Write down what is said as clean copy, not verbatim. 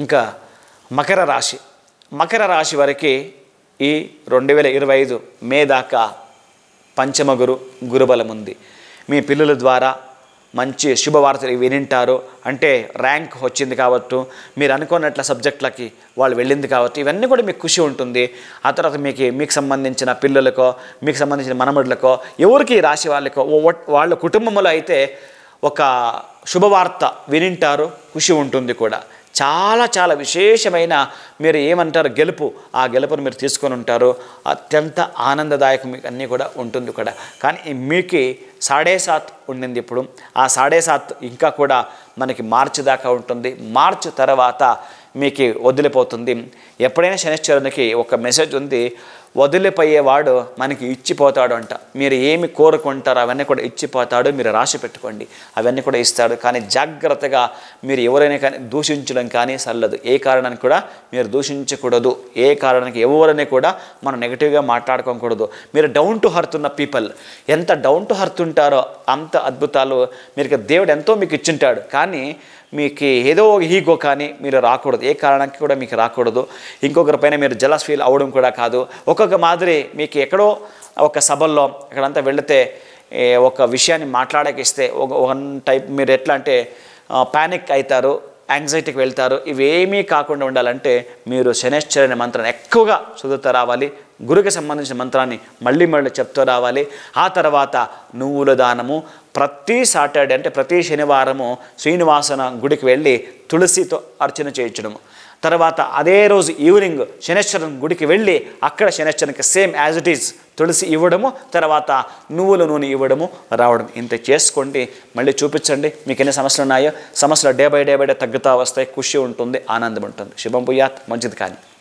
ఇంకా మకర రాశి. మకర రాశి వారికి ఈ 2025 మే దాకా పంచమ గురుబలం ఉంది. మీ పిల్లల ద్వారా మంచి శుభవార్తలు వినింటారు. అంటే ర్యాంక్ వచ్చింది కాబట్టి, మీరు అనుకున్నట్ల సబ్జెక్టులకి వాళ్ళు వెళ్ళింది కాబట్టి ఇవన్నీ కూడా మీకు ఖుషి ఉంటుంది. ఆ తర్వాత మీకు సంబంధించిన పిల్లలకో, మీకు సంబంధించిన మనమడులకో, ఎవరికి రాశి వాళ్ళకో, వాళ్ళ కుటుంబంలో అయితే ఒక శుభవార్త వినింటారు, ఖుషి ఉంటుంది కూడా. చాలా చాలా విశేషమైన మీరు ఏమంటారు గెలుపు, ఆ గెలుపును మీరు తీసుకొని ఉంటారు. అత్యంత ఆనందదాయకం మీకు అన్నీ కూడా ఉంటుంది కూడా. కానీ మీకు 7.5 ఉండింది ఇప్పుడు. ఆ 7.5 ఇంకా కూడా మనకి మార్చి దాకా ఉంటుంది. మార్చి తర్వాత మీకు వదిలిపోతుంది. ఎప్పుడైనా శనిశ్చరునికి ఒక మెసేజ్ ఉంది, వదిలిపోయేవాడు మనకి ఇచ్చిపోతాడు అంట. మీరు ఏమి కోరుకుంటారో అవన్నీ కూడా ఇచ్చిపోతాడు. మీరు రాసి పెట్టుకోండి, అవన్నీ కూడా ఇస్తాడు. కానీ జాగ్రత్తగా మీరు ఎవరైనా కానీ దూషించడం కానీ సల్లదు. ఏ కారణానికి కూడా మీరు దూషించకూడదు. ఏ కారణానికి ఎవరైనా కూడా మనం నెగిటివ్గా మాట్లాడుకోకూడదు. మీరు డౌన్ టు హర్త్ ఉన్న పీపుల్, ఎంత డౌన్ టు హర్త్ ఉంటారో అంత అద్భుతాలు మీరు దేవుడు ఎంతో మీకు ఇచ్చింటాడు. కానీ మీకు ఏదో ఈగో కానీ మీరు రాకూడదు. ఏ కారణానికి కూడా మీకు రాకూడదు. ఇంకొకరిపైన మీరు జలస్ ఫీల్ అవ్వడం కూడా కాదు. ఒక్కొక్క మాదిరి మీకు ఎక్కడో ఒక సభల్లో ఇక్కడంతా వెళితే ఒక విషయాన్ని మాట్లాడకిస్తే వన్ టైప్ మీరు ఎట్లా అంటే ప్యానిక్ అవుతారు, యాంగ్జైటీకి వెళ్తారు. ఇవేమీ కాకుండా ఉండాలంటే మీరు శనైశ్చర మంత్రాన్ని ఎక్కువగా చదువుతూ రావాలి. గురుకి సంబంధించిన మంత్రాన్ని మళ్ళీ చెప్తూ రావాలి. ఆ తర్వాత నువ్వుల దానము ప్రతి సాటర్డే అంటే ప్రతి శనివారము శ్రీనివాసన గుడికి వెళ్ళి తులసితో అర్చన చేయించడము. తర్వాత అదే రోజు ఈవినింగ్ శనైశ్వరం గుడికి వెళ్ళి అక్కడ శనైశ్వరానికి సేమ్ యాజ్ ఇట్ ఈజ్ తులసి ఇవ్వడము, తర్వాత నువ్వుల నూనె ఇవ్వడము రావడం. ఇంత చేసుకోండి. మళ్ళీ చూపించండి మీకు ఎన్ని సమస్యలు ఉన్నాయో. సమస్యలు డే బై డే తగ్గుతూ వస్తాయి. ఖుషి ఉంటుంది, ఆనందం ఉంటుంది. శుభం భూయాత్. మంచిది కానీ.